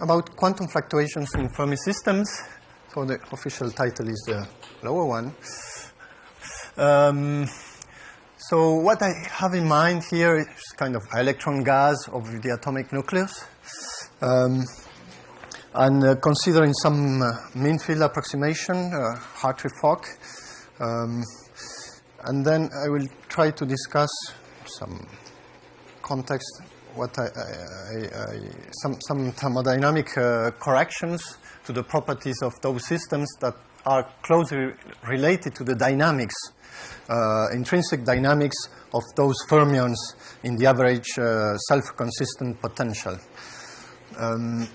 about quantum fluctuations in Fermi systems. So the official title is the lower one. So what I have in mind here is kind of electron gas of the atomic nucleus. And considering some mean field approximation, Hartree-Fock. And then I will try to discuss some context, some thermodynamic corrections to the properties of those systems that are closely related to the dynamics, intrinsic dynamics of those fermions in the average self-consistent potential.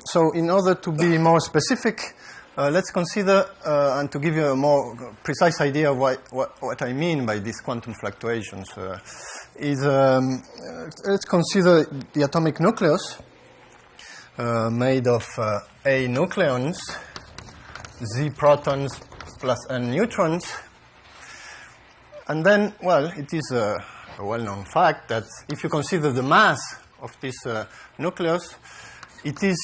So in order to be more specific, let's consider, and to give you a more precise idea of what I mean by these quantum fluctuations, let's consider the atomic nucleus made of A nucleons, Z protons plus N neutrons. And then, well, it is a well-known fact that if you consider the mass of this nucleus, it is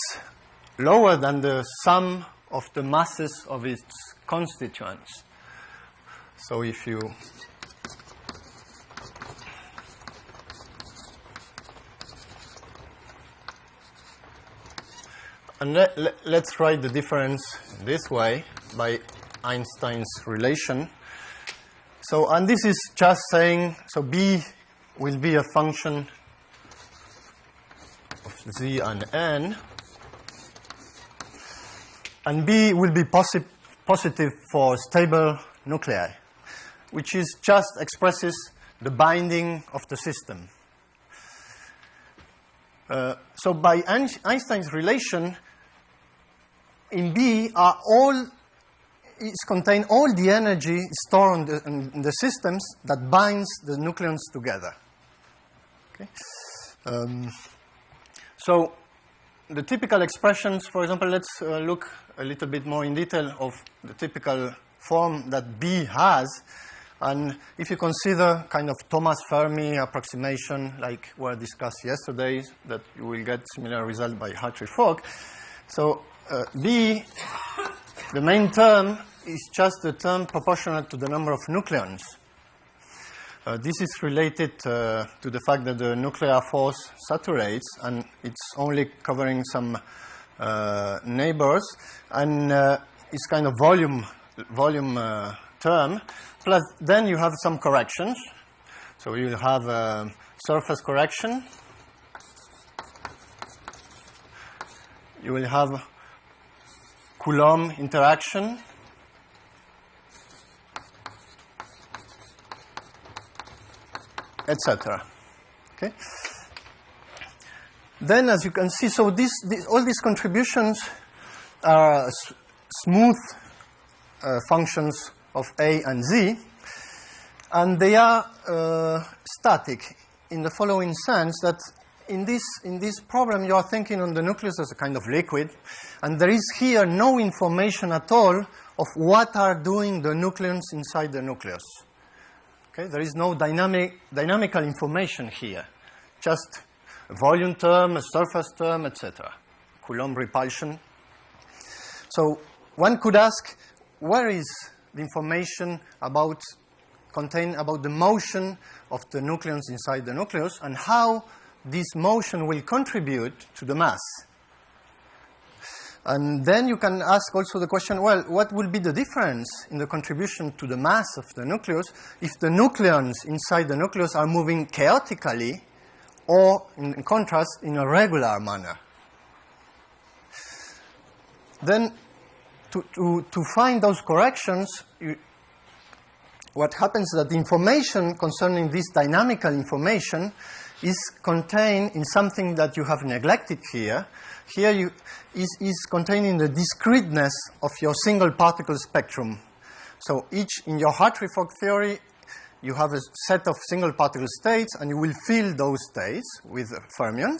lower than the sum of the masses of its constituents. So if you and let's write the difference this way by Einstein's relation. So, and this is just saying, so B will be a function of Z and N, and B will be positive for stable nuclei, which is just expresses the binding of the system. So by Einstein's relation, in B contain all the energy stored in the systems that binds the nucleons together. Okay? So the typical expressions, for example, let's look a little bit more in detail of the typical form that B has. And if you consider kind of Thomas Fermi approximation like were discussed yesterday, that you will get similar result by Hartree-Fock. So B, the main term, is just the term proportional to the number of nucleons. This is related to the fact that the nuclear force saturates, and it's only covering some neighbors, and it's kind of volume term. Plus, then you have some corrections. So you'll have surface correction. You will have Coulomb interaction. Etc. Okay. Then, as you can see, so all these contributions are smooth functions of A and Z, and they are static in the following sense that in this problem you are thinking on the nucleus as a kind of liquid, and there is here no information at all of what are doing the nucleons inside the nucleus. Okay, there is no dynamical information here, just a volume term, a surface term, etc. Coulomb repulsion. So one could ask, where is the information contained about the motion of the nucleons inside the nucleus, and how this motion will contribute to the mass? And then you can ask also the question, well, what will be the difference in the contribution to the mass of the nucleus if the nucleons inside the nucleus are moving chaotically or, in contrast, in a regular manner? Then, to find those corrections, what happens is that the information concerning this dynamical information is contained in something that you have neglected here. Here is contained in the discreteness of your single particle spectrum. So in your Hartree-Fock theory, you have a set of single particle states, and you will fill those states with fermions.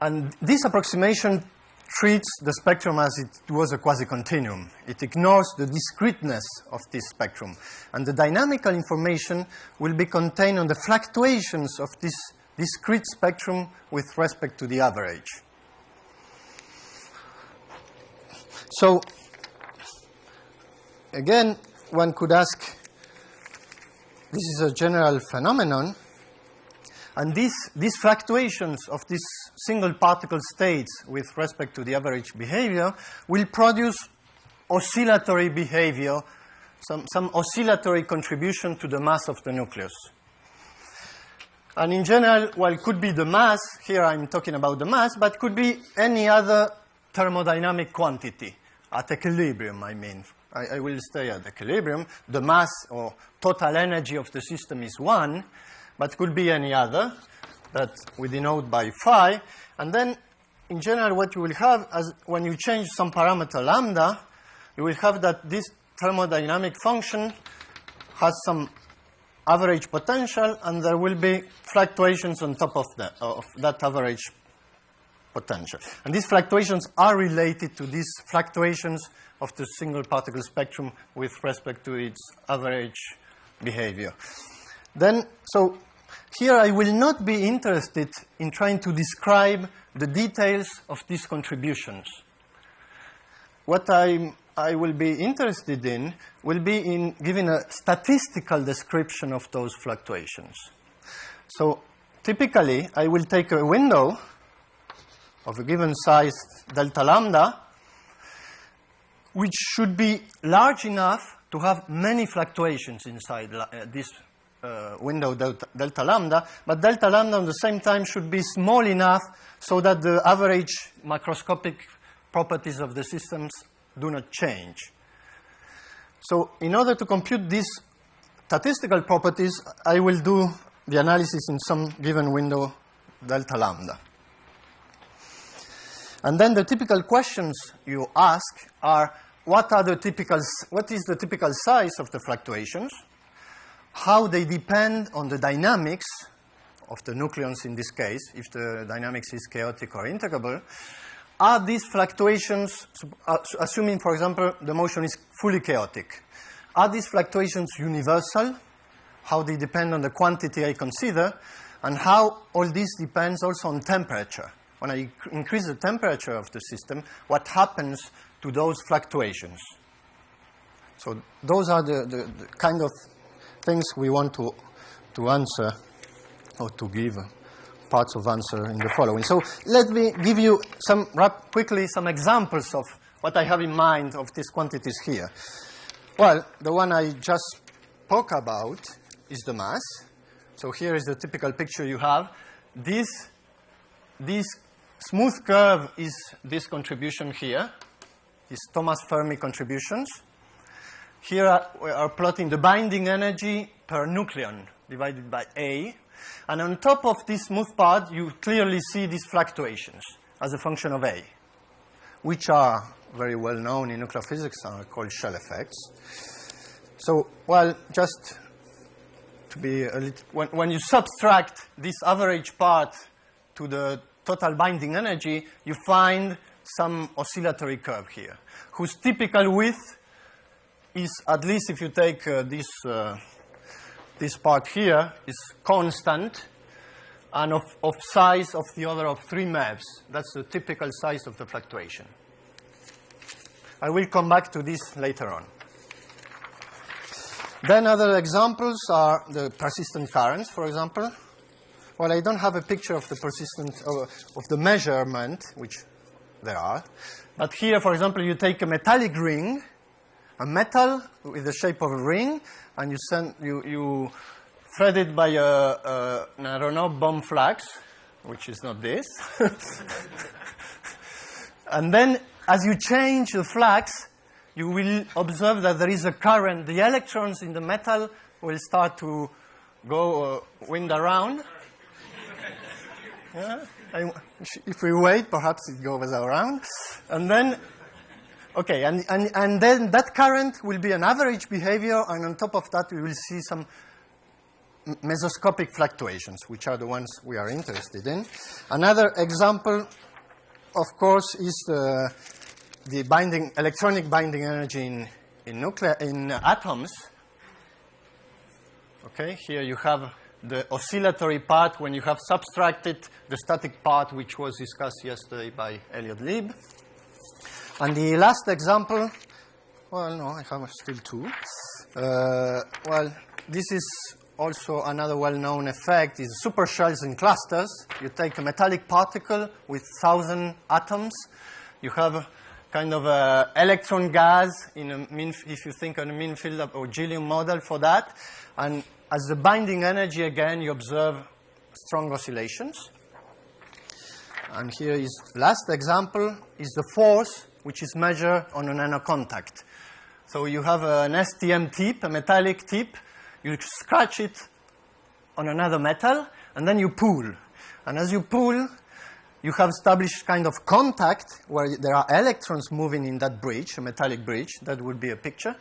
And this approximation treats the spectrum as it was a quasi-continuum. It ignores the discreteness of this spectrum. And the dynamical information will be contained on the fluctuations of this discrete spectrum with respect to the average. So, again, one could ask, this is a general phenomenon, and these fluctuations of these single particle states with respect to the average behavior will produce oscillatory behavior, some oscillatory contribution to the mass of the nucleus. And in general, well, it could be the mass, here I'm talking about the mass, but could be any other thermodynamic quantity, at equilibrium, I mean. I will stay at equilibrium. The mass or total energy of the system is 1, but could be any other that we denote by phi. And then, in general, what you will have, as when you change some parameter lambda, you will have that this thermodynamic function has some average potential, and there will be fluctuations on top of that average potential. And these fluctuations are related to these fluctuations of the single particle spectrum with respect to its average behavior. Then, so here I will not be interested in trying to describe the details of these contributions. What I will be interested in will be in giving a statistical description of those fluctuations. So typically, I will take a window of a given size delta lambda, which should be large enough to have many fluctuations inside this window delta lambda, but delta lambda at the same time should be small enough so that the average macroscopic properties of the systems do not change. So in order to compute these statistical properties, I will do the analysis in some given window delta lambda. And then the typical questions you ask are, what is the typical size of the fluctuations? How they depend on the dynamics of the nucleons in this case, if the dynamics is chaotic or integrable. Are these fluctuations, assuming, for example, the motion is fully chaotic, are these fluctuations universal? How they depend on the quantity I consider? And how all this depends also on temperature. When I increase the temperature of the system, what happens to those fluctuations? So those are the kind of things we want to answer, or to give parts of answer in the following. So let me give you quickly some examples of what I have in mind of these quantities here. Well, the one I just spoke about is the mass. So here is the typical picture you have. This smooth curve is this contribution here, these Thomas Fermi contributions. Here we are plotting the binding energy per nucleon divided by A. And on top of this smooth part, you clearly see these fluctuations as a function of A, which are very well known in nuclear physics, are called shell effects. So, well, just to be a little, when you subtract this average part to the total binding energy, you find some oscillatory curve here, whose typical width is, at least if you take this part here, is constant and of size of the order of 3 MeVs. That's the typical size of the fluctuation. I will come back to this later on. Then other examples are the persistent currents, for example. Well, I don't have a picture of the persistent, of the measurement, which there are. But here, for example, you take a metallic ring, a metal with the shape of a ring, and you thread it by an Aronoff bomb flux, which is not this. And then, as you change the flux, you will observe that there is a current. The electrons in the metal will start to go wind around. Yeah? If we wait, perhaps it goes around. And then, okay, and then that current will be an average behavior, and on top of that, we will see some mesoscopic fluctuations, which are the ones we are interested in. Another example, of course, is the electronic binding energy in atoms. Okay, here you have the oscillatory part when you have subtracted the static part, which was discussed yesterday by Elliott Lieb. And the last example, well, no, I have still two. Well, this is also another well-known effect, is supershells in clusters. You take a metallic particle with 1,000 atoms. You have kind of an electron gas in a mean, if you think on a mean field or Gilliam model for that. And as the binding energy, again, you observe strong oscillations. And here is the last example, is the force, which is measured on a nanocontact. So you have an STM tip, a metallic tip. You scratch it on another metal, and then you pull. And as you pull, you have established kind of contact where there are electrons moving in that bridge, a metallic bridge. That would be a picture.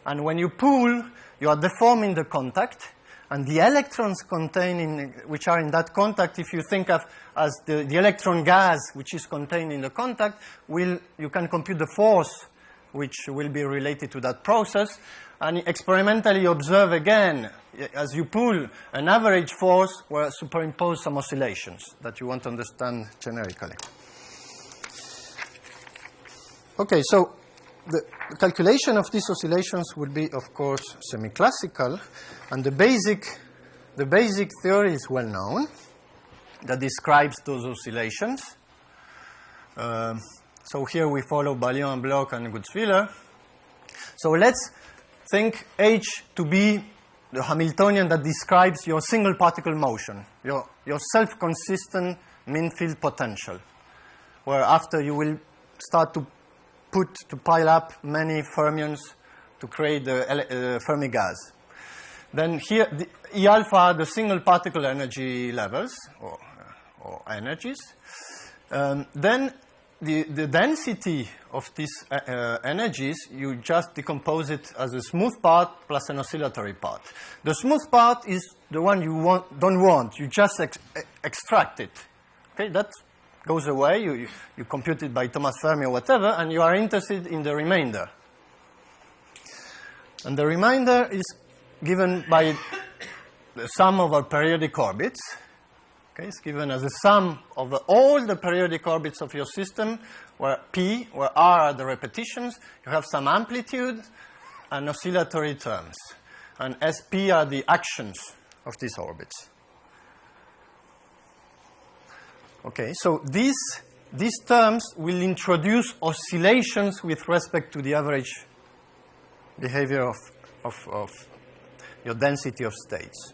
And when you pull, you are deforming the contact. And the electrons contained which are in that contact, if you think of as the electron gas which is contained in the contact, you can compute the force which will be related to that process. And experimentally observe again, as you pull, an average force where superimpose some oscillations that you want to understand generically. Okay, so the calculation of these oscillations will be, of course, semi-classical, and the basic theory is well known that describes those oscillations. So here we follow Ballion, Bloch, and Gutzwiller. So let's think H to be the Hamiltonian that describes your single particle motion, your self-consistent mean field potential, where after you will start to pile up many fermions to create the Fermi gas. Then here, E alpha are the single particle energy levels, or energies. Then the density of these energies, you just decompose it as a smooth part plus an oscillatory part. The smooth part is the one you don't want. You just extract it. Okay, that goes away. You compute it by Thomas Fermi or whatever, and you are interested in the remainder. And the remainder is given by the sum of our periodic orbits. Okay, it's given as a sum of all the periodic orbits of your system, where P, where R are the repetitions. You have some amplitude and oscillatory terms. And SP are the actions of these orbits. Okay, so these terms will introduce oscillations with respect to the average behavior of your density of states.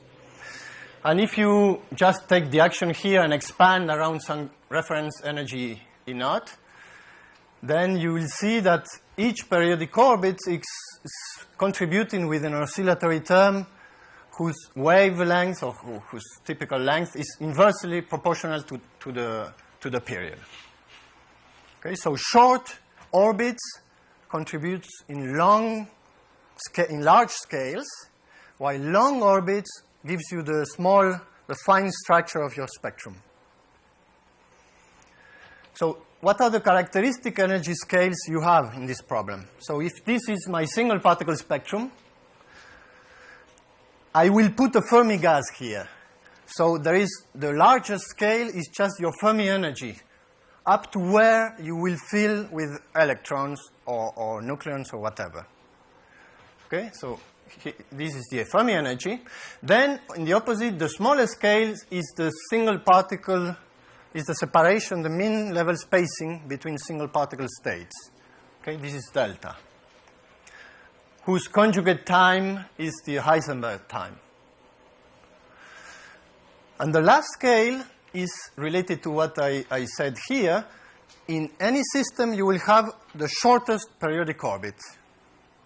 And if you just take the action here and expand around some reference energy E naught, then you will see that each periodic orbit is contributing with an oscillatory term whose wavelength or whose typical length is inversely proportional to the period. Okay, so short orbits contribute in large scales, while long orbits gives you the fine structure of your spectrum. So what are the characteristic energy scales you have in this problem? So if this is my single particle spectrum, I will put a Fermi gas here. So the largest scale is just your Fermi energy, up to where you will fill with electrons or nucleons or whatever. Okay, so this is the Fermi energy. Then, in the opposite, the smallest scale is the single particle, is the separation, the mean level spacing between single particle states. Okay, this is delta, whose conjugate time is the Heisenberg time. And the last scale is related to what I said here. In any system, you will have the shortest periodic orbit.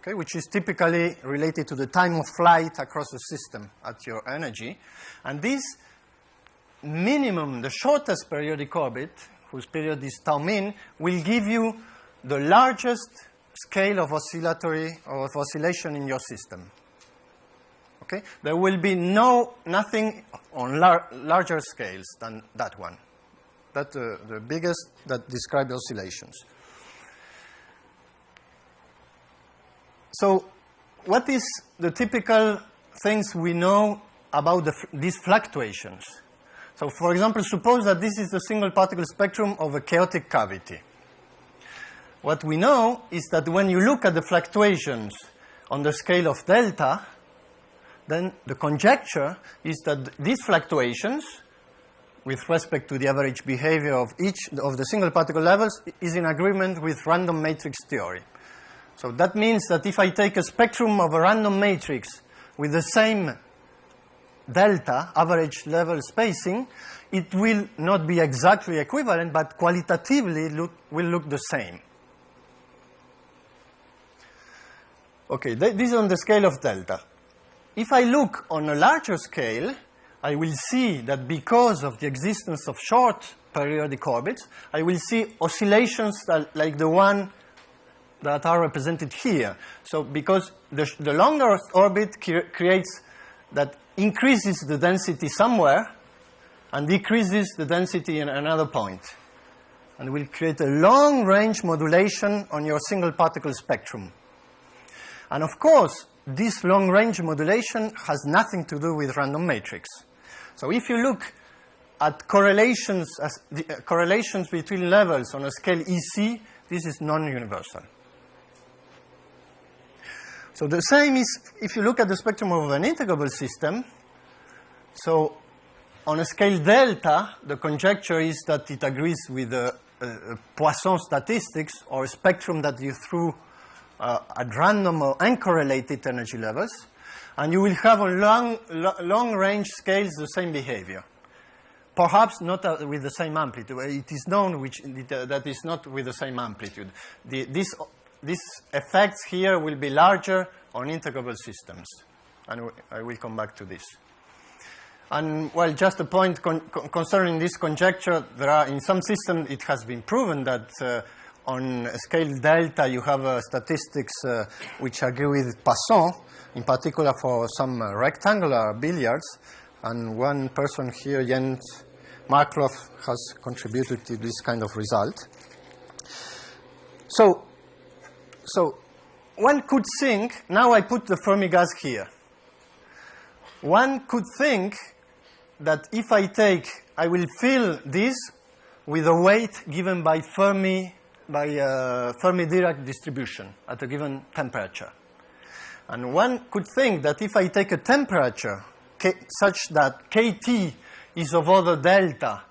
Okay, which is typically related to the time of flight across the system at your energy. And this minimum, the shortest periodic orbit, whose period is tau min, will give you the largest scale of oscillation in your system. Okay? There will be nothing on larger scales than that one. That's the biggest that describes oscillations. So what is the typical things we know about these fluctuations? So for example, suppose that this is the single particle spectrum of a chaotic cavity. what we know is that when you look at the fluctuations on the scale of delta, then the conjecture is that these fluctuations, with respect to the average behavior of each of the single particle levels, is in agreement with random matrix theory. So that means that if I take a spectrum of a random matrix with the same delta, average level spacing, it will not be exactly equivalent, but qualitatively will look the same. Okay, this is on the scale of delta. If I look on a larger scale, I will see that because of the existence of short periodic orbits, I will see oscillations like the one that are represented here. So because the longer orbit creates that increases the density somewhere and decreases the density in another point, and will create a long-range modulation on your single particle spectrum. And of course, this long-range modulation has nothing to do with random matrix. So if you look at correlations between levels on a scale EC, this is non-universal. So the same is if you look at the spectrum of an integrable system. So on a scale delta, the conjecture is that it agrees with the Poisson statistics, or a spectrum that you threw at random or uncorrelated energy levels, and you will have on long-range scales the same behavior. Perhaps not with the same amplitude. It is known that is not with the same amplitude. These effects here will be larger on integrable systems, and I will come back to this. And, well, just a point concerning this conjecture, in some systems it has been proven that on scale delta you have statistics which agree with Poisson, in particular for some rectangular billiards. And one person here, Jens Markloff, has contributed to this kind of result. So one could think, now I put the Fermi gas here. One could think that if I will fill this with a weight given by Fermi Dirac distribution at a given temperature. And one could think that if I take a temperature such that kT is of order delta,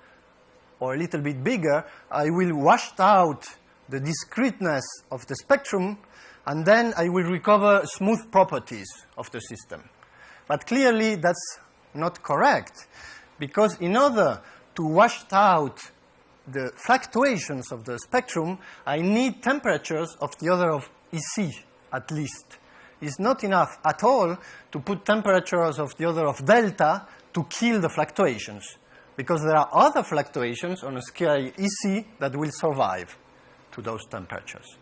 or a little bit bigger, I will wash out the discreteness of the spectrum, and then I will recover smooth properties of the system. But clearly that's not correct, because in order to wash out the fluctuations of the spectrum, I need temperatures of the order of EC, at least. It's not enough at all to put temperatures of the order of delta to kill the fluctuations, because there are other fluctuations on a scale EC that will survive to those temperatures.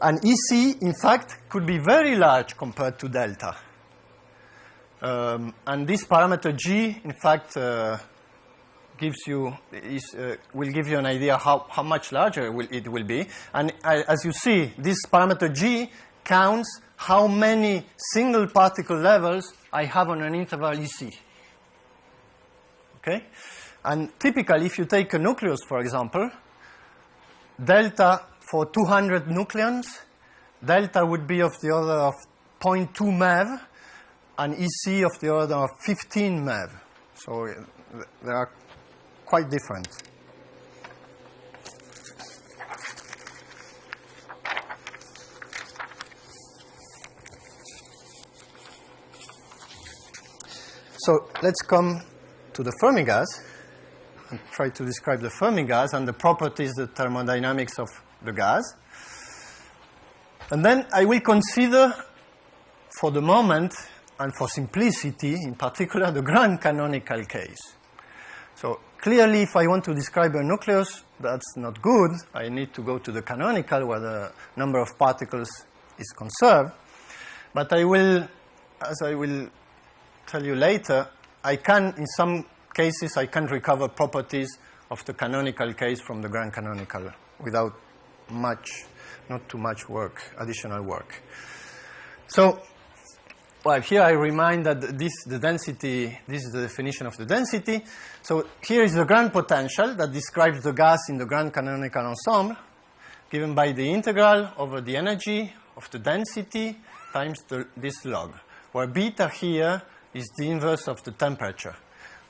And EC, in fact, could be very large compared to delta. And this parameter G, in fact, will give you an idea how much larger it will be. And as you see, this parameter G counts how many single particle levels I have on an interval EC. Okay? And typically, if you take a nucleus, for example, delta for 200 nucleons, delta would be of the order of 0.2 MeV, and EC of the order of 15 MeV. So they are quite different. So let's come to the Fermi gas and try to describe the Fermi gas and the properties, the thermodynamics of the gas. And then I will consider, for the moment, and for simplicity, in particular, the grand canonical case. So clearly, if I want to describe a nucleus, that's not good. I need to go to the canonical, where the number of particles is conserved. But I will, as I will tell you later, in some cases, I can recover properties of the canonical case from the grand canonical without not too much work, additional work. So well, here I remind that the density, this is the definition of the density. So here is the grand potential that describes the gas in the grand canonical ensemble, given by the integral over the energy of the density times this log, where beta here is the inverse of the temperature.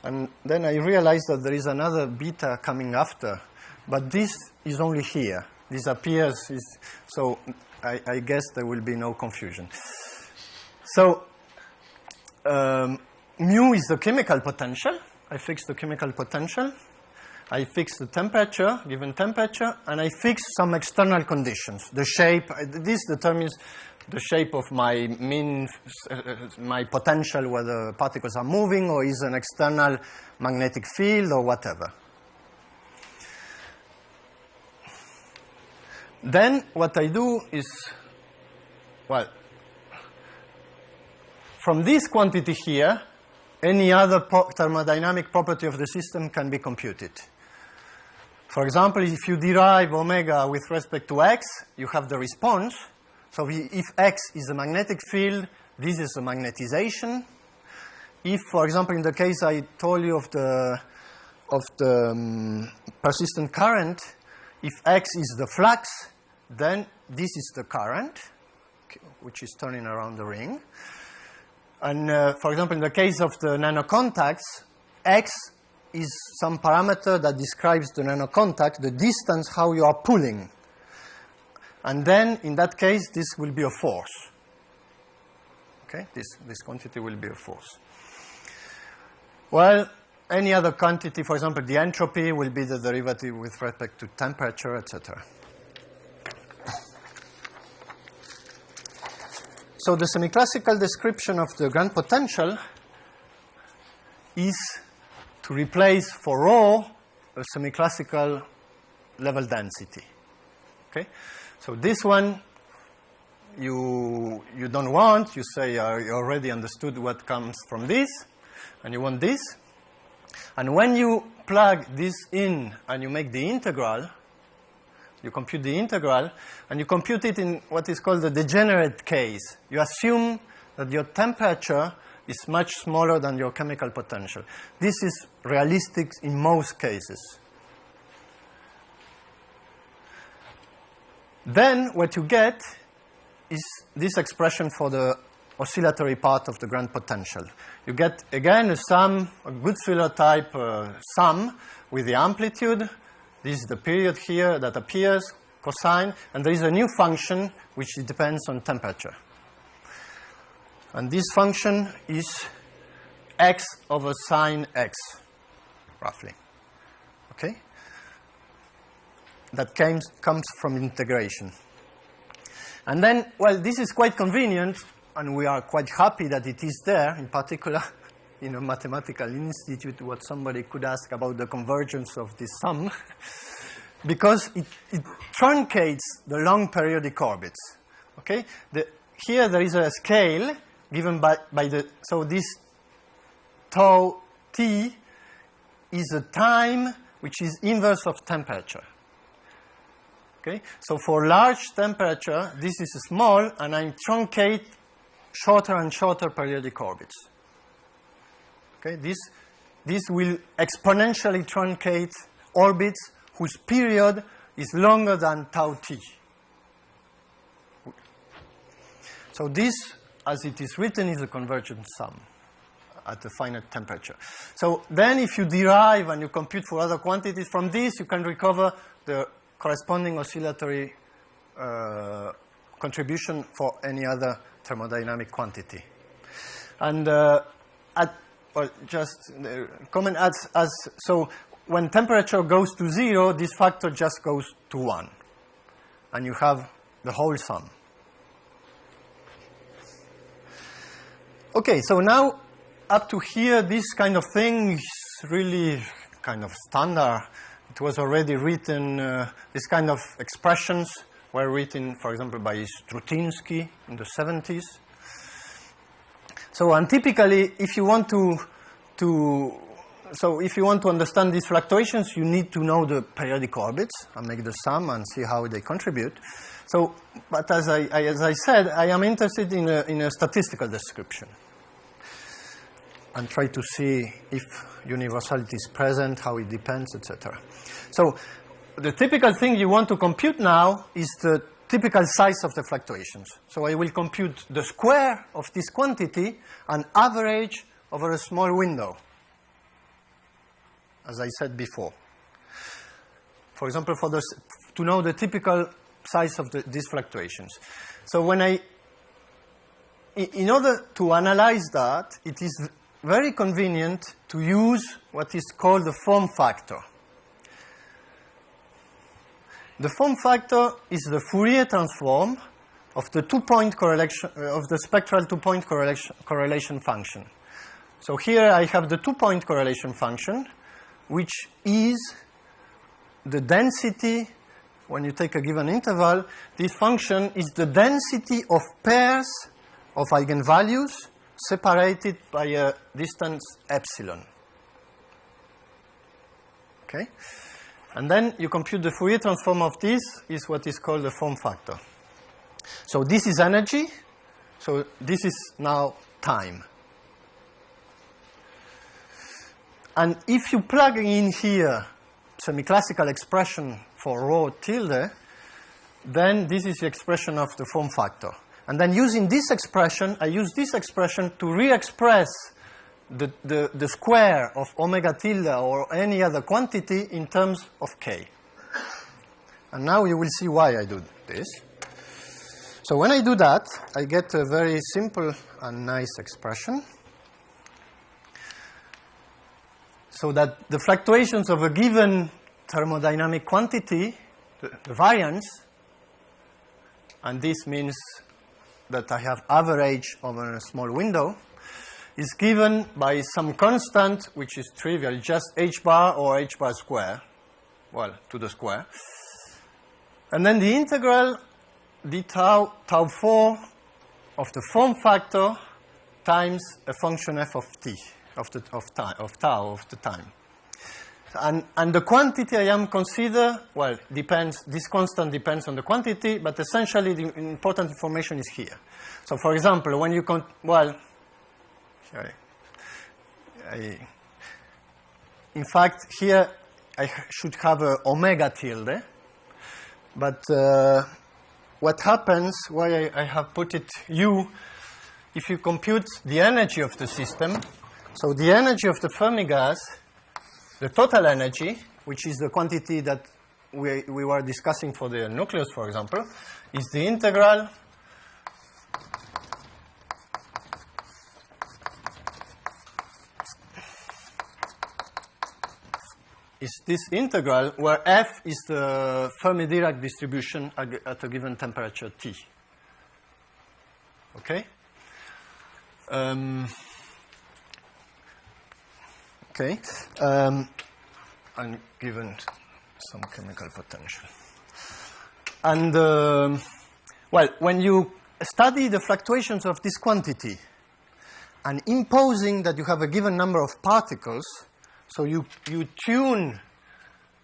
And then I realized that there is another beta coming after, but this is only here. This appears, so I guess there will be no confusion. So mu is the chemical potential. I fix the chemical potential. I fix the temperature, given temperature, and I fix some external conditions. The shape, this determines the shape of my my potential, whether particles are moving or is an external magnetic field or whatever. Then what I do is, well, from this quantity here, any other thermodynamic property of the system can be computed. For example, if you derive omega with respect to x, you have the response. So if x is a magnetic field, this is a magnetization. If, for example, in the case I told you of the persistent current, if x is the flux, then this is the current, which is turning around the ring. And, for example, in the case of the nanocontacts, x is some parameter that describes the nanocontact, the distance how you are pulling. And then, in that case, this will be a force. Okay? This quantity will be a force. Well, any other quantity, for example, the entropy will be the derivative with respect to temperature, etc. So the semi-classical description of the grand potential is to replace for rho a semi-classical level density. Okay? So this one you don't want. You say you already understood what comes from this, and you want this. And when you plug this in and you make the integral, you compute the integral, and you compute it in what is called the degenerate case. You assume that your temperature is much smaller than your chemical potential. This is realistic in most cases. Then what you get is this expression for the oscillatory part of the grand potential. You get, again, a sum, a Gutzwiller type sum with the amplitude. This is the period here that appears, cosine, and there is a new function which depends on temperature. And this function is x over sine x, roughly. Okay? That comes from integration. And then, well, this is quite convenient, and we are quite happy that it is there, in particular in a mathematical institute, what somebody could ask about the convergence of this sum, because it truncates the long periodic orbits. Okay? Here there is a scale given by the, so this tau t is a time which is inverse of temperature. Okay? So for large temperature, this is small, and I truncate shorter and shorter periodic orbits. Okay? This will exponentially truncate orbits whose period is longer than tau t. So this, as it is written, is a convergent sum at a finite temperature. So then if you derive and you compute for other quantities from this, you can recover the corresponding oscillatory contribution for any other thermodynamic quantity. And comment as so when temperature goes to 0, this factor just goes to 1, and you have the whole sum. Okay, so now up to here, this kind of thing is really kind of standard. It was already written, this kind of expressions were written, for example, by Strutinsky in the 70s. So, and typically, if you want to so if you want to understand these fluctuations, you need to know the periodic orbits and make the sum and see how they contribute. So, but as I said, I am interested in a statistical description and try to see if universality is present, how it depends, etc. So the typical thing you want to compute now is the typical size of the fluctuations. So I will compute the square of this quantity and average over a small window, as I said before. For example, to know the typical size of these fluctuations. So in order to analyze that, it is very convenient to use what is called the form factor. The form factor is the Fourier transform of the two-point correlation of the spectral two-point correlation function. So here I have the two-point correlation function, which is the density. When you take a given interval, this function is the density of pairs of eigenvalues separated by a distance epsilon. Okay? And then you compute the Fourier transform of this is what is called the form factor. So this is energy. So this is now time. And if you plug in here semi-classical expression for rho tilde, then this is the expression of the form factor. And then using this expression, I use this expression to re-express the square of omega tilde or any other quantity in terms of k. And now you will see why I do this. So when I do that, I get a very simple and nice expression. So that the fluctuations of a given thermodynamic quantity, the variance, and this means that I have average over a small window, is given by some constant which is trivial, just h bar or h bar square, well, to the square. And then the integral d tau 4 of the form factor times a function f of t, of tau of the time. And the quantity I am consider, well, depends, this constant depends on the quantity, but essentially the important information is here. So for example, when you in fact, here I should have a omega tilde, but what happens, why I have put it u, if you compute the energy of the system, so the energy of the Fermi gas, the total energy, which is the quantity that we were discussing for the nucleus, for example, is the integral where f is the Fermi-Dirac distribution at a given temperature T. Okay? Okay, and given some chemical potential. And, well, when you study the fluctuations of this quantity and imposing that you have a given number of particles, so you tune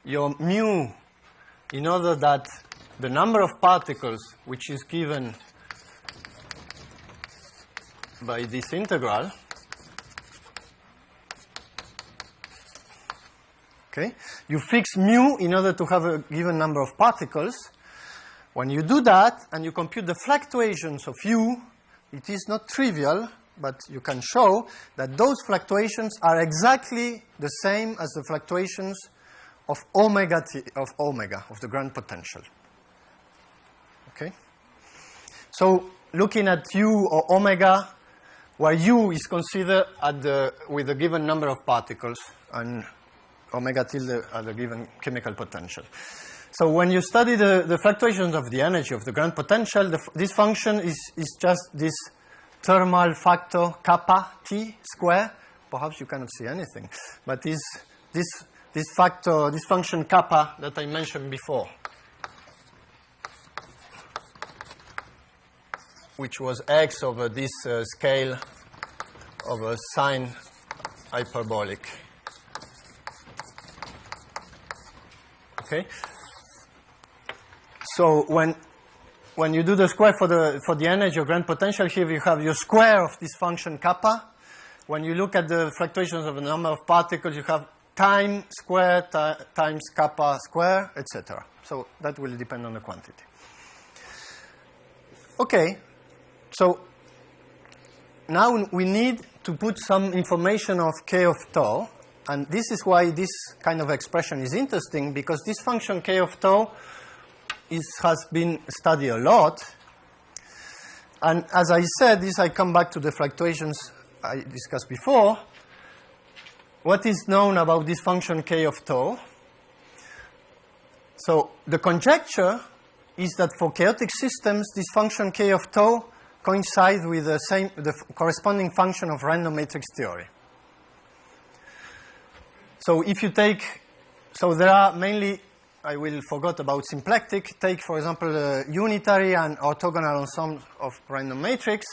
your mu in order that the number of particles, which is given by this integral, okay, you fix mu in order to have a given number of particles. When you do that and you compute the fluctuations of u, it is not trivial, but you can show that those fluctuations are exactly the same as the fluctuations of omega t, of the grand potential. Okay? So looking at u or omega, where u is considered with a given number of particles and omega tilde at a given chemical potential. So when you study the fluctuations of the energy of the grand potential, this function is just this thermal factor kappa t square. Perhaps you cannot see anything, but this function kappa that I mentioned before, which was x over this scale of a sine hyperbolic Okay? So when you do the square for the energy or grand potential, here you have your square of this function kappa. When you look at the fluctuations of the number of particles, you have time square times kappa square, etc. So that will depend on the quantity. Okay, so now we need to put some information of k of tau, and this is why this kind of expression is interesting, because this function k of tau has been studied a lot. And as I said, I come back to the fluctuations I discussed before. What is known about this function k of tau? So the conjecture is that for chaotic systems, this function k of tau coincides with the corresponding function of random matrix theory. So if you take, so there are mainly, I will forget about symplectic. Take, for example, the unitary and orthogonal ensemble of random matrix.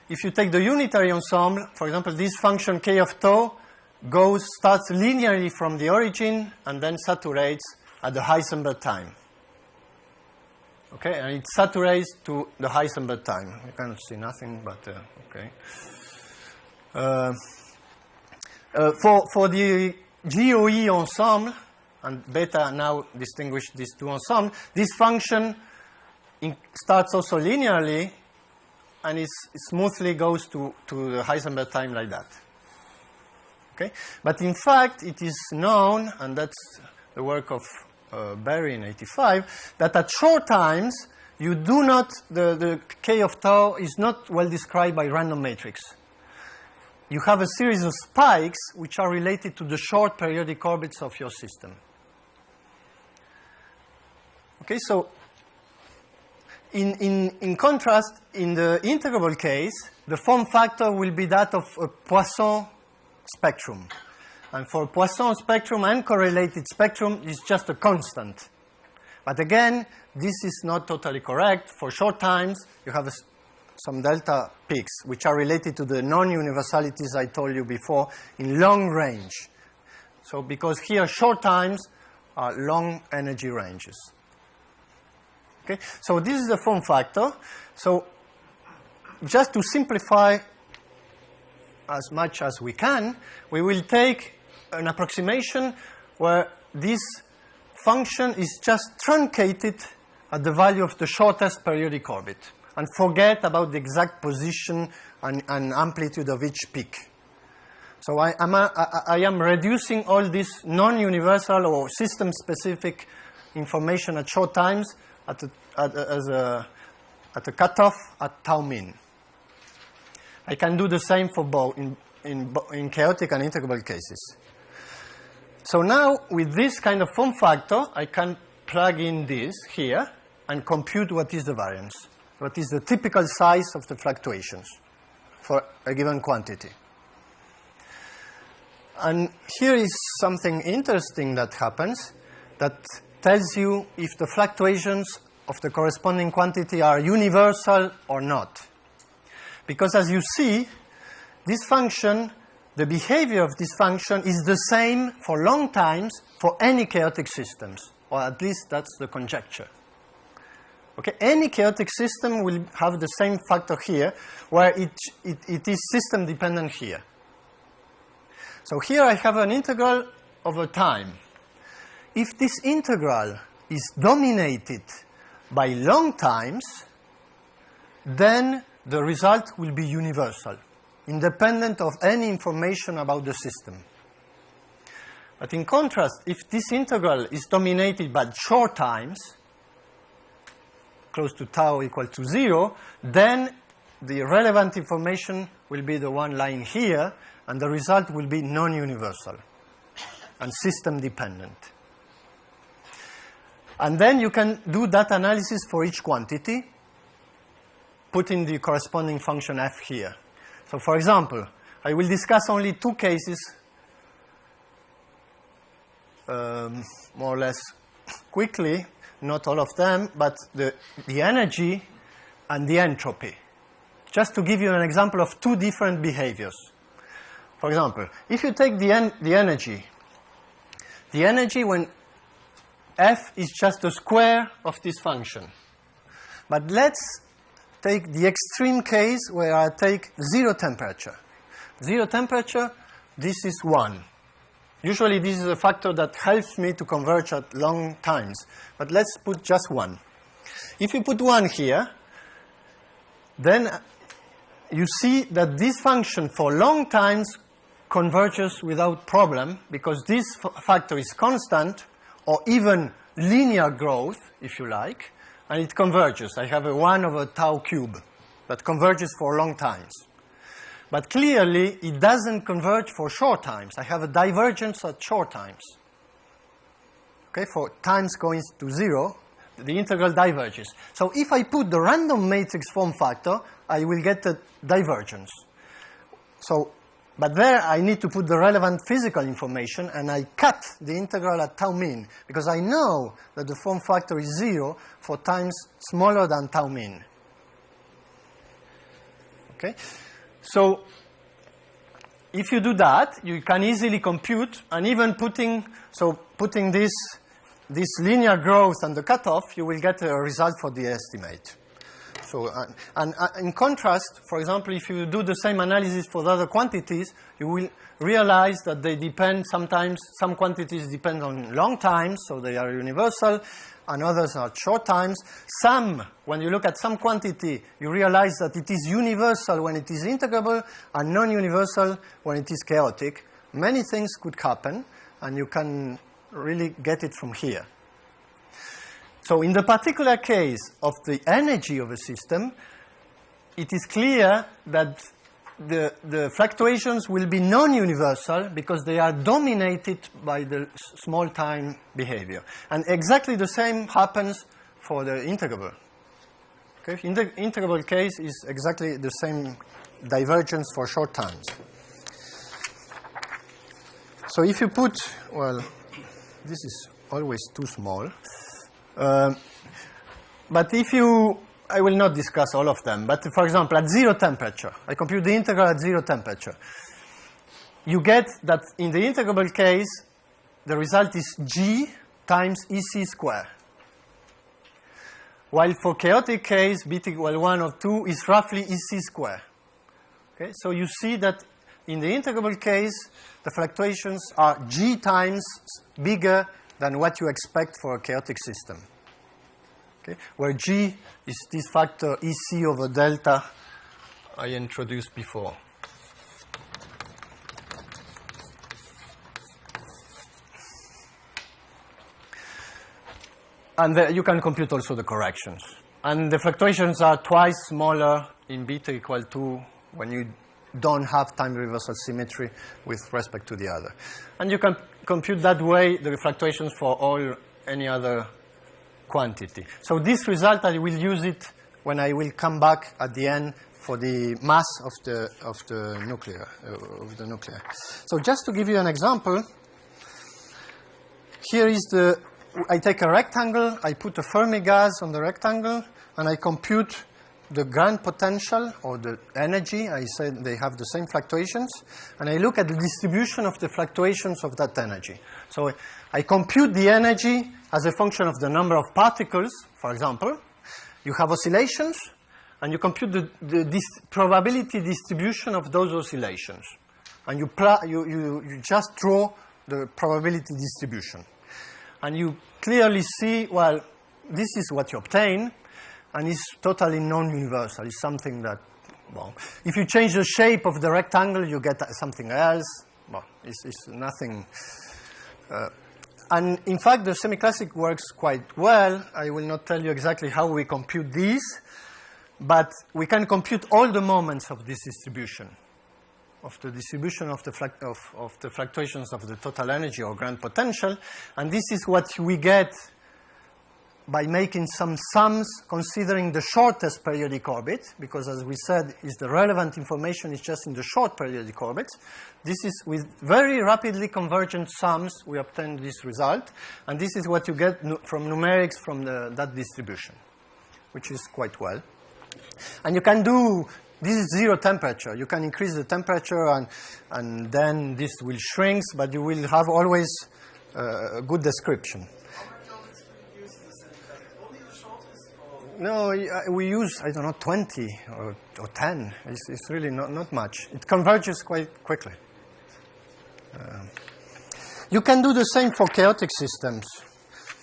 If you take the unitary ensemble, for example, this function k of tau starts linearly from the origin and then saturates at the Heisenberg time. Okay, and it saturates to the Heisenberg time. You cannot see nothing, but okay. For the GOE ensemble, and beta now distinguish these two ensembles, this function starts also linearly, and it smoothly goes to the Heisenberg time like that. Okay, but in fact, it is known, and that's the work of Berry in '85, that at short times, you do not, the k of tau is not well described by random matrix. You have a series of spikes which are related to the short periodic orbits of your system. Okay, so in contrast, in the integrable case, the form factor will be that of a Poisson spectrum. And for Poisson spectrum and correlated spectrum, it's just a constant. But again, this is not totally correct. For short times, you have some delta peaks, which are related to the non-universalities I told you before in long range. So because here short times are long energy ranges. Okay, so this is the form factor. So just to simplify as much as we can, we will take an approximation where this function is just truncated at the value of the shortest periodic orbit and forget about the exact position and amplitude of each peak. So I am reducing all this non-universal or system-specific information at short times at a cutoff at tau min. I can do the same for both in chaotic and integrable cases. So now, with this kind of form factor, I can plug in this here and compute what is the variance, what is the typical size of the fluctuations for a given quantity. And here is something interesting that happens that tells you if the fluctuations of the corresponding quantity are universal or not. Because as you see, this function, the behavior of this function is the same for long times for any chaotic systems, or at least that's the conjecture. Okay, any chaotic system will have the same factor here, where it is system dependent here. So here I have an integral over time. If this integral is dominated by long times, then the result will be universal, independent of any information about the system. But in contrast, if this integral is dominated by short times, close to tau equal to 0, then the relevant information will be the one lying here, and the result will be non-universal and system-dependent. And then you can do that analysis for each quantity, putting the corresponding function f here. So for example, I will discuss only two cases, more or less quickly, not all of them, but the energy and the entropy. Just to give you an example of two different behaviors. For example, if you take the energy when f is just the square of this function. But let's take the extreme case where I take 0 temperature. 0 temperature, this is 1. Usually this is a factor that helps me to converge at long times. But let's put just 1. If you put 1 here, then you see that this function for long times converges without problem, because this factor is constant, or even linear growth, if you like, and it converges. I have a 1 over tau cube that converges for long times. But clearly, it doesn't converge for short times. I have a divergence at short times. Okay, for times going to 0, the integral diverges. So if I put the random matrix form factor, I will get a divergence. So, but there I need to put the relevant physical information, and I cut the integral at tau mean, because I know that the form factor is 0 for times smaller than tau mean. Okay? So if you do that, you can easily compute, and even putting this linear growth and the cutoff, you will get a result for the estimate. So, and in contrast, for example, if you do the same analysis for the other quantities, you will realize that they depend sometimes, some quantities depend on long times, so they are universal, and others are short times. Some, when you look at some quantity, you realize that it is universal when it is integrable, and non-universal when it is chaotic. Many things could happen, and you can really get it from here. So in the particular case of the energy of a system, it is clear that the fluctuations will be non-universal because they are dominated by the small time behavior. And exactly the same happens for the integrable. Okay? In the integrable case is exactly the same divergence for short times. So if you put, well, this is always too small. But if you, I will not discuss all of them, but for example, at 0 temperature, I compute the integral at 0 temperature. You get that in the integrable case, the result is g times EC square. While for chaotic case, beta equal 1 or 2 is roughly EC square. Okay? So you see that in the integrable case, the fluctuations are g times bigger than what you expect for a chaotic system. Okay? Where g is this factor EC over delta I introduced before. And you can compute also the corrections. And the fluctuations are twice smaller in beta equal 2 when you don't have time reversal symmetry with respect to the other. And you can compute that way the fluctuations for any other quantity. So this result, I will use it when I will come back at the end for the mass of the nuclei. So just to give you an example, here is I take a rectangle, I put a Fermi gas on the rectangle, and I compute the grand potential or the energy. I said they have the same fluctuations, and I look at the distribution of the fluctuations of that energy. So I compute the energy as a function of the number of particles, for example. You have oscillations, and you compute the probability distribution of those oscillations. And you just draw the probability distribution. And you clearly see, well, this is what you obtain, and it's totally non-universal. It's something that, well, if you change the shape of the rectangle, you get something else. Well, it's nothing. And in fact, the semi-classic works quite well. I will not tell you exactly how we compute these, but we can compute all the moments of this distribution, of the distribution of the fluctuations of the total energy or grand potential. And this is what we get by making some sums considering the shortest periodic orbit, because as we said, the relevant information is just in the short periodic orbits. This is with very rapidly convergent sums we obtain this result, and this is what you get from numerics from that distribution, which is quite well. And you can do, this is 0 temperature. You can increase the temperature and then this will shrink, but you will have always a good description. No, we use, I don't know, 20 or 10. It's really not much. It converges quite quickly. You can do the same for chaotic systems.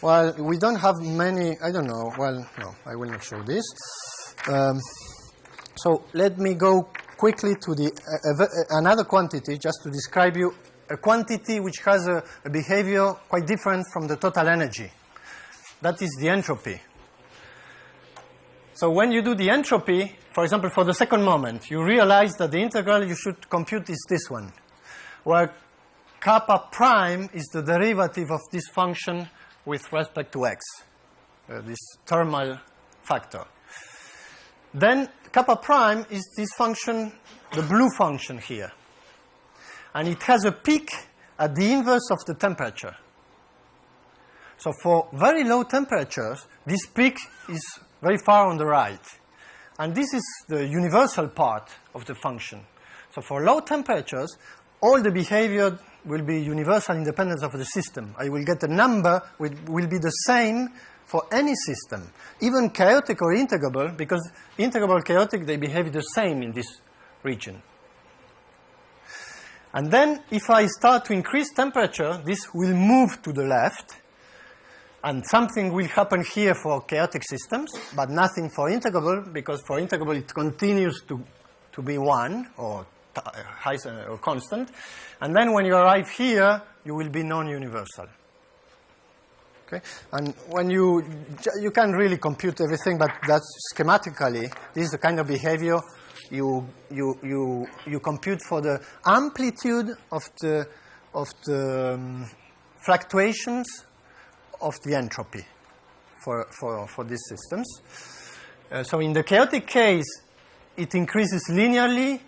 Well, we don't have many, I don't know. Well, no, I will not show this. So let me go quickly to the another quantity, just to describe you a quantity which has a behavior quite different from the total energy. That is the entropy. So when you do the entropy, for example, for the second moment, you realize that the integral you should compute is this one, where kappa prime is the derivative of this function with respect to x, this thermal factor. Then kappa prime is this function, the blue function here. And it has a peak at the inverse of the temperature. So for very low temperatures, this peak is very far on the right. And this is the universal part of the function. So for low temperatures, all the behavior will be universal independence of the system. I will get a number which will be the same for any system, even chaotic or integrable, because integrable, chaotic, they behave the same in this region. And then if I start to increase temperature, this will move to the left, and something will happen here for chaotic systems, but nothing for integrable, because for integrable it continues to be 1 or high or constant. And then when you arrive here, you will be non-universal. Okay? And when you can't really compute everything, but that's schematically, this is the kind of behavior you compute for the amplitude of the fluctuations of the entropy for these systems. So in the chaotic case, it increases linearly.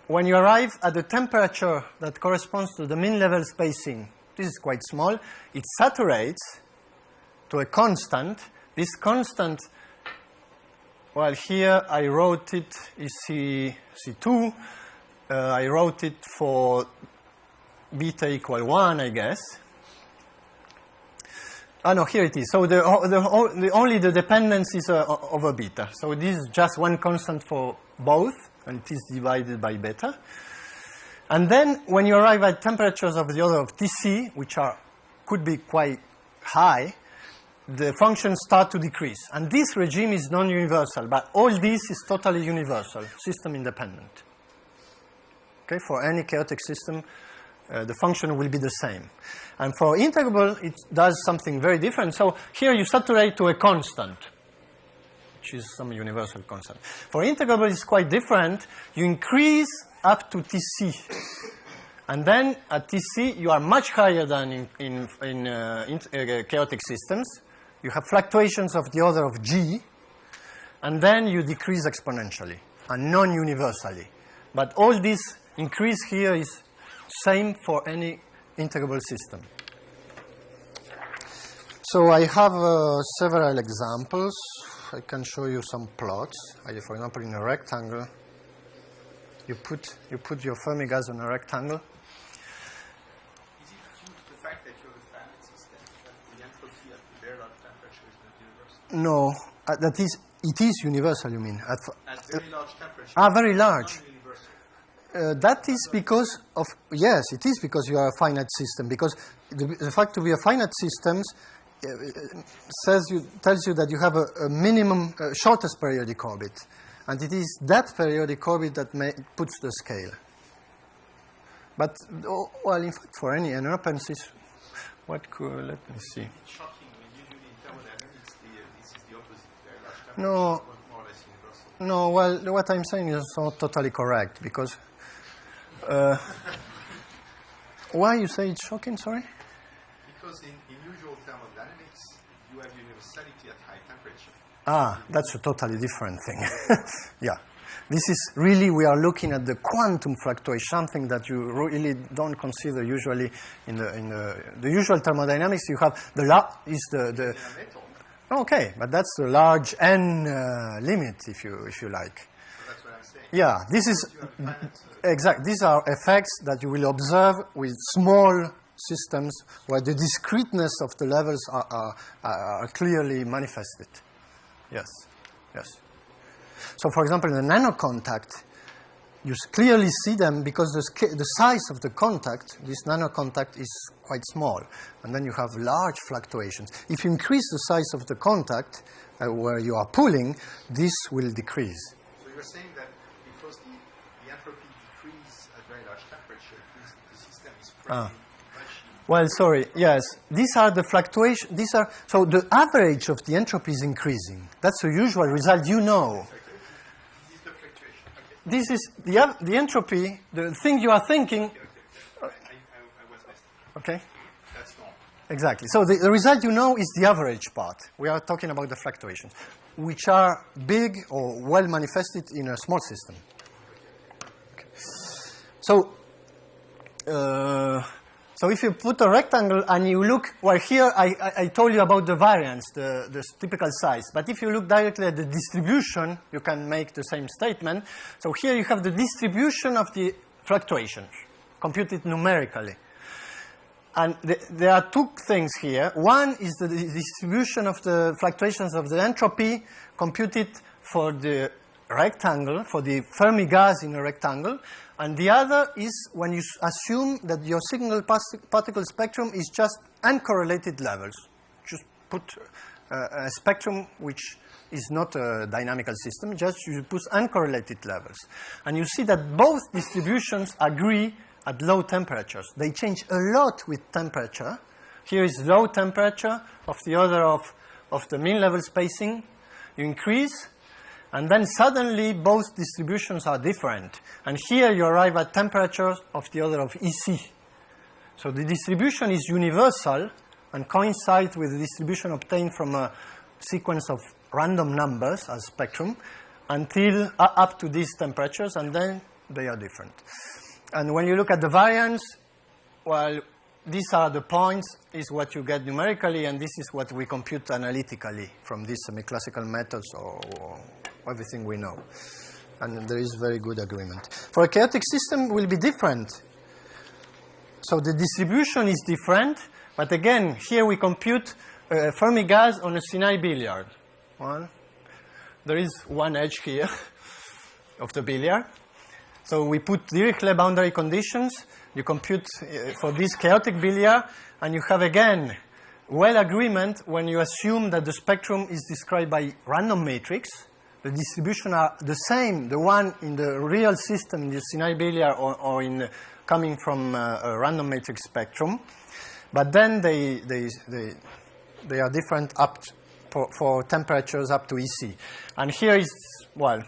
When you arrive at the temperature that corresponds to the mean level spacing, this is quite small, it saturates to a constant. This constant, well, here I wrote it is C2. I wrote it for beta equal 1, I guess. Oh, no, here it is. So only the dependence is over beta. So this is just one constant for both, and it is divided by beta. And then when you arrive at temperatures of the order of Tc, which could be quite high, the functions start to decrease. And this regime is non-universal, but all this is totally universal, system independent. Okay, for any chaotic system, the function will be the same. And for integrable, it does something very different. So here you saturate to a constant, which is some universal constant. For integrable, it's quite different. You increase up to Tc. And then at Tc, you are much higher than in chaotic systems. You have fluctuations of the order of g. And then you decrease exponentially and non-universally. But all this increase here is same for any integrable system. So I have several examples. I can show you some plots. For example, in a rectangle, you put your Fermi gas on a rectangle. Is it due to the fact that you have a finite system that the entropy at very large temperature is not universal? No, it is universal. You mean at very large temperature? Very large. That is because of, yes, it is because you are a finite system. Because the fact to be a finite system tells you that you have a minimum, shortest periodic orbit. And it is that periodic orbit that puts the scale. But, well, in fact, for any NRPensis, let me see. It's shocking. I mean, usually in thermodynamics, this is the opposite. Very large temperature No. is more or less universal. No, well, what I'm saying is not totally correct, because why you say it's shocking, sorry? Because in usual thermodynamics, you have universality at high temperature. That's a totally different thing. Yeah. This is really, we are looking at the quantum fluctuation, something that you really don't consider usually in the usual thermodynamics. You have the okay, but that's the large n limit, if you like. So that's what I'm saying. Yeah, this is exact. These are effects that you will observe with small systems where the discreteness of the levels are clearly manifested. Yes. Yes. So, for example, in the nanocontact, you clearly see them because the size of the contact, this nanocontact, is quite small. And then you have large fluctuations. If you increase the size of the contact where you are pulling, this will decrease. So you're saying that because the entropy decreases at very large temperature, the system is pretty Well, sorry, yes. These are the fluctuations. So the average of the entropy is increasing. That's the usual result, you know. This is the fluctuation. Okay. This is the entropy, the thing you are thinking. Okay. I was messed up. Okay? That's normal. Exactly. So the result you know is the average part. We are talking about the fluctuations, which are big or well manifested in a small system. Okay. So if you put a rectangle and you look, well, here I told you about the variance, the typical size. But if you look directly at the distribution, you can make the same statement. So here you have the distribution of the fluctuations, computed numerically. And there are two things here. One is the distribution of the fluctuations of the entropy computed for the rectangle, for the Fermi gas in a rectangle. And the other is when you assume that your single particle spectrum is just uncorrelated levels. Just put a spectrum which is not a dynamical system, just you put uncorrelated levels. And you see that both distributions agree at low temperatures. They change a lot with temperature. Here is low temperature of the order of the mean level spacing. You increase, and then suddenly both distributions are different. And here you arrive at temperatures of the order of EC. So the distribution is universal and coincides with the distribution obtained from a sequence of random numbers as spectrum until up to these temperatures, and then they are different. And when you look at the variance, well, these are the points, is what you get numerically, and this is what we compute analytically from these semi-classical methods or everything we know. And there is very good agreement. For a chaotic system, it will be different. So the distribution is different, but again, here we compute Fermi gas on a Sinai billiard. Well, there is one edge here of the billiard. So we put Dirichlet boundary conditions. You compute for this chaotic billiard, and you have, again, well agreement when you assume that the spectrum is described by random matrix. The distribution are the same, the one in the real system, in the Sinai billiard, or in coming from a random matrix spectrum. But then they are different up for temperatures up to EC. And here is, well,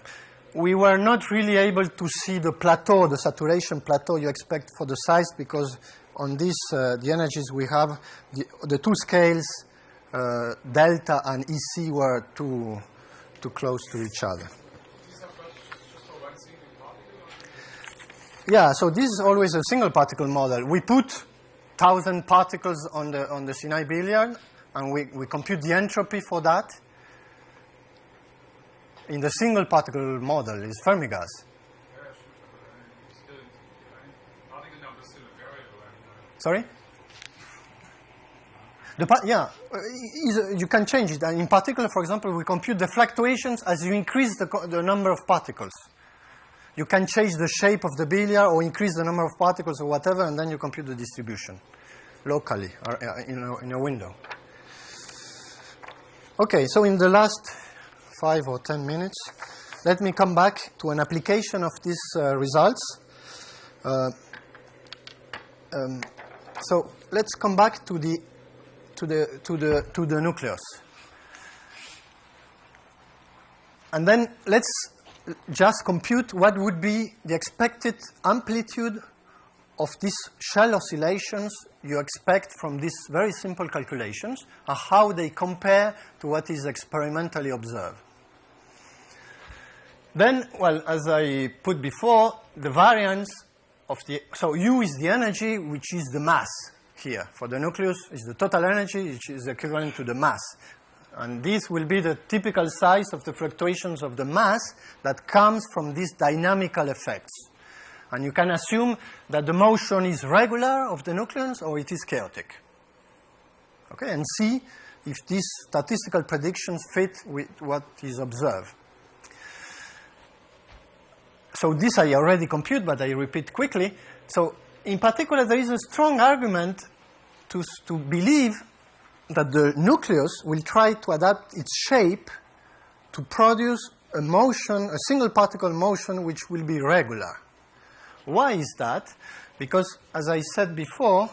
we were not really able to see the plateau, the saturation plateau you expect for the size, because on this, the energies we have, the two scales, delta and EC, were too close to each other. Yeah, so this is always a single particle model. We put 1,000 particles on the Sinai billiard, and we compute the entropy for that. In the single particle model is Fermi gas. Sorry? You can change it. And in particular, for example, we compute the fluctuations as you increase the number of particles. You can change the shape of the billiard or increase the number of particles or whatever, and then you compute the distribution locally or in a window. Okay, so in the last 5 or 10 minutes, let me come back to an application of these results. So let's come back to the nucleus, and then let's just compute what would be the expected amplitude of these shell oscillations you expect from these very simple calculations, and how they compare to what is experimentally observed. Then, well, as I put before, the variance of so U is the energy, which is the mass here. For the nucleus, is the total energy, which is equivalent to the mass. And this will be the typical size of the fluctuations of the mass that comes from these dynamical effects. And you can assume that the motion is regular of the nucleus or it is chaotic. Okay, and C if these statistical predictions fit with what is observed. So this I already compute, but I repeat quickly. So in particular, there is a strong argument to believe that the nucleus will try to adapt its shape to produce a motion, a single particle motion, which will be regular. Why is that? Because, as I said before,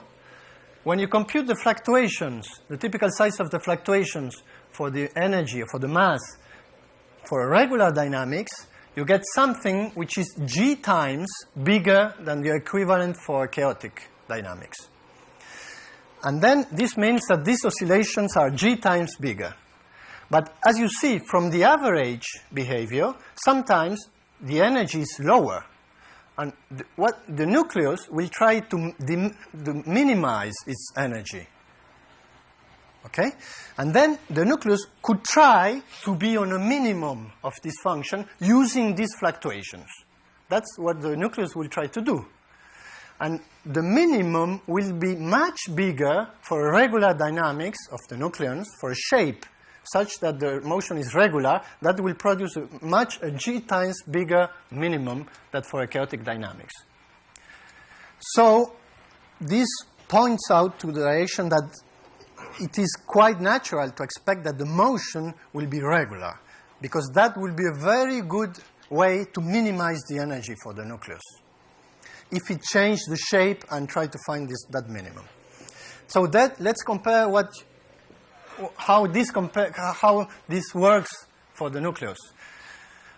when you compute the fluctuations, the typical size of the fluctuations for the energy, for the mass, for a regular dynamics, you get something which is g times bigger than the equivalent for chaotic dynamics. And then this means that these oscillations are g times bigger. But as you see from the average behavior, sometimes the energy is lower. And the nucleus will try to minimize its energy. Okay? And then the nucleus could try to be on a minimum of this function using these fluctuations. That's what the nucleus will try to do. And the minimum will be much bigger for regular dynamics of the nucleons, for a shape such that the motion is regular, that will produce a g times bigger minimum than for a chaotic dynamics. So this points out to the direction that it is quite natural to expect that the motion will be regular, because that will be a very good way to minimize the energy for the nucleus, if it changes the shape and try to find that minimum. So let's compare how this works for the nucleus.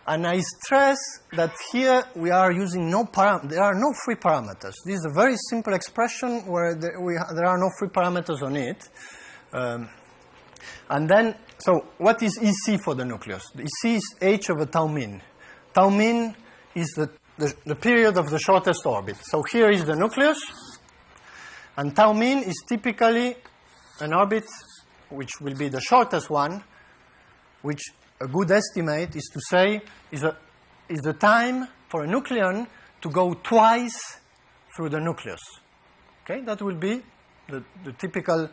And I stress that here we are using there are no free parameters. This is a very simple expression where there are no free parameters on it. And then, so what is EC for the nucleus? The EC is h over tau min. Tau min is the period of the shortest orbit. So here is the nucleus, and tau min is typically an orbit which will be the shortest one, which a good estimate is to say is the time for a nucleon to go twice through the nucleus. Okay, that will be the typical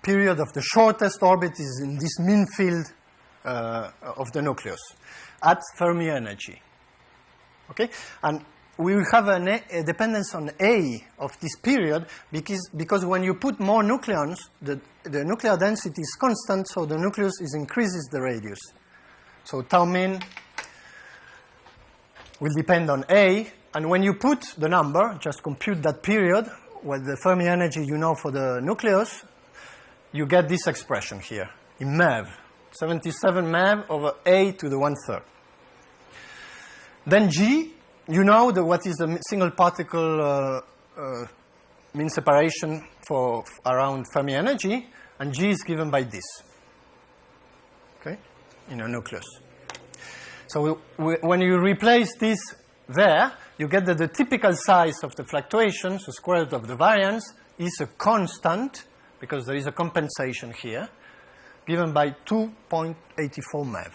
period of the shortest orbit is in this mean field of the nucleus at Fermi energy. Okay, and we will have a dependence on A of this period because when you put more nucleons, the nuclear density is constant, so the nucleus increases the radius. So tau min will depend on A, and when you put the number, just compute that period, with the Fermi energy you know for the nucleus, you get this expression here in MeV, 77 MeV over A to the 1/3. Then G, you know what is the single particle mean separation for around Fermi energy, and G is given by this, okay, in a nucleus. So when you replace this there, you get that the typical size of the fluctuations, the square root of the variance, is a constant, because there is a compensation here, given by 2.84 MeV.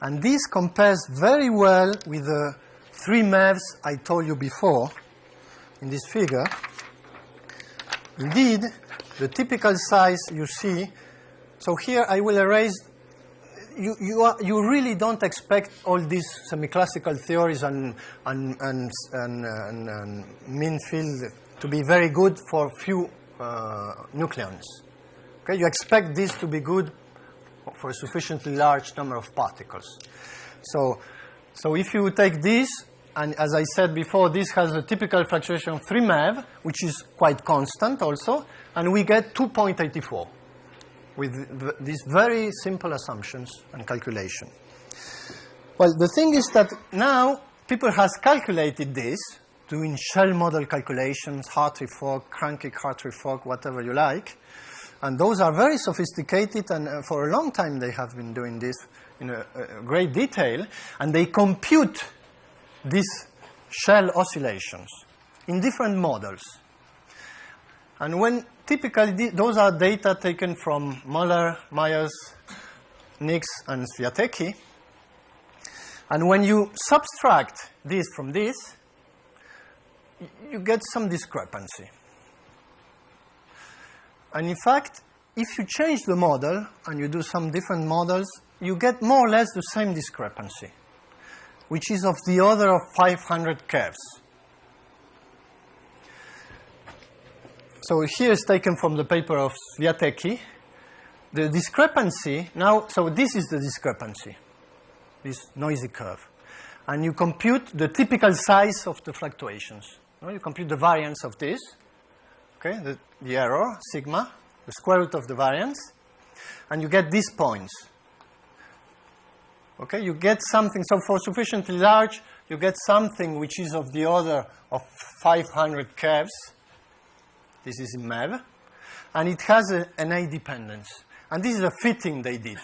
And this compares very well with the 3 MeVs I told you before in this figure. Indeed, the typical size you see, so here I will erase, you really don't expect all these semi-classical theories and mean field to be very good for few nucleons. Okay, you expect this to be good for a sufficiently large number of particles. So if you take this, and as I said before, this has a typical fluctuation of 3 MeV, which is quite constant also, and we get 2.84 with these very simple assumptions and calculation. Well, the thing is that now people has calculated this, doing shell model calculations, Hartree fork, Crankic Hartree fork, whatever you like, and those are very sophisticated, and for a long time they have been doing this in a great detail, and they compute these shell oscillations in different models. And when typically those are data taken from Muller, Myers, Nix, and Swiatekki, and when you subtract this from this, you get some discrepancy. And in fact, if you change the model and you do some different models, you get more or less the same discrepancy, which is of the order of 500 curves. So here is taken from the paper of Swiatekki. The discrepancy now, so this is the discrepancy, this noisy curve. And you compute the typical size of the fluctuations. You compute the variance of this, okay, the error, sigma, the square root of the variance, and you get these points. Okay, you get something, so for sufficiently large, you get something which is of the order of 500 curves. This is in MEV. And it has an A dependence. And this is a fitting they did.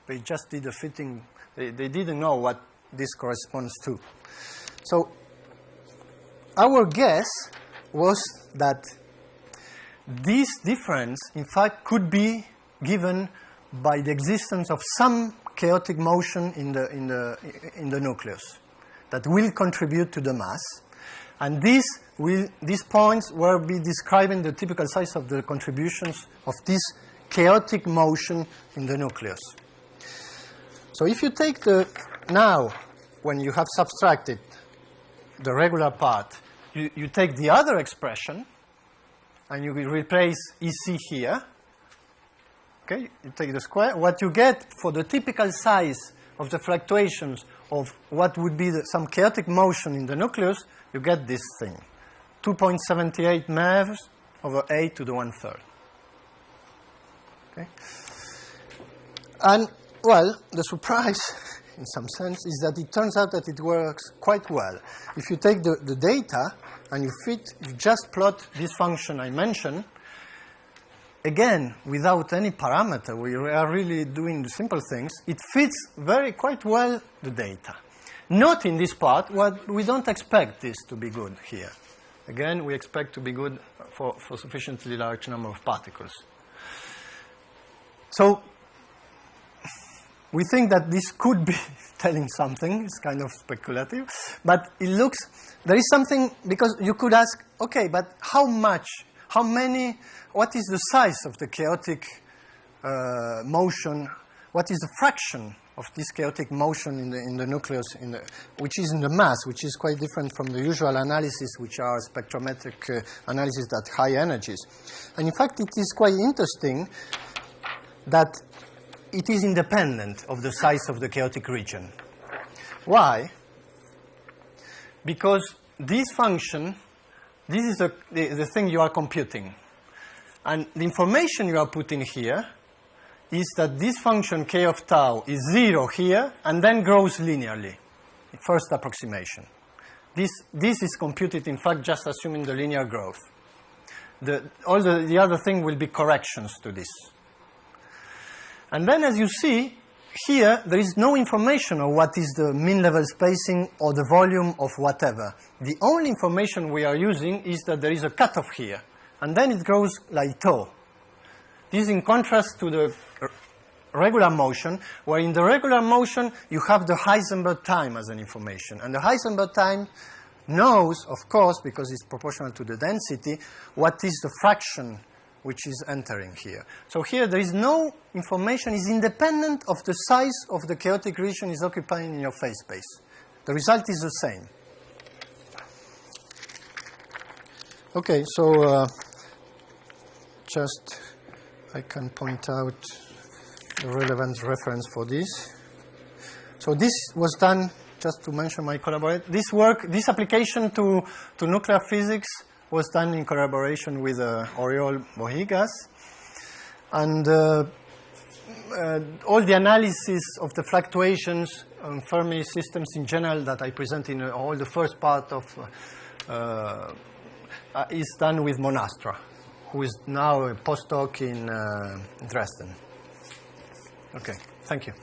They just did a fitting. They didn't know what this corresponds to. So our guess was that this difference, in fact, could be given by the existence of some chaotic motion in the nucleus that will contribute to the mass. And these points will be describing the typical size of the contributions of this chaotic motion in the nucleus. So if you take now, when you have subtracted the regular part, you take the other expression, and you will replace EC here. Okay, you take the square. What you get for the typical size of the fluctuations of what would be some chaotic motion in the nucleus, you get this thing. 2.78 MeVs over A to the 1/3. Okay? And, well, the surprise, in some sense, is that it turns out that it works quite well. If you take the data and you just plot this function I mentioned, again, without any parameter, we are really doing the simple things, it fits quite well the data. Not in this part, we don't expect this to be good here. Again, we expect to be good for sufficiently large number of particles. So we think that this could be telling something. It's kind of speculative. But it looks, there is something, because you could ask, okay, but how much, how many, what is the size of the chaotic motion? What is the fraction of this chaotic motion in the nucleus, which is in the mass, which is quite different from the usual analysis, which are spectrometric analysis at high energies. And in fact, it is quite interesting that it is independent of the size of the chaotic region. Why? Because this function, this is the thing you are computing. And the information you are putting here is that this function k of tau is 0 here and then grows linearly, first approximation. This is computed, in fact, just assuming the linear growth. All the other thing will be corrections to this. And then, as you see, here there is no information of what is the mean level spacing or the volume of whatever. The only information we are using is that there is a cutoff here, and then it grows like tau. This is in contrast to the regular motion, where in the regular motion you have the Heisenberg time as an information. And the Heisenberg time knows, of course, because it's proportional to the density, what is the fraction which is entering here. So here there is no information, is independent of the size of the chaotic region is occupying in your phase space. The result is the same. Okay, so just I can point out the relevant reference for this. So this was done, just to mention my collaborator, this application to nuclear physics was done in collaboration with Oriol Bohigas. And all the analysis of the fluctuations on Fermi systems in general that I present in all the first part of is done with Monastra, who is now a postdoc in Dresden. Okay, thank you.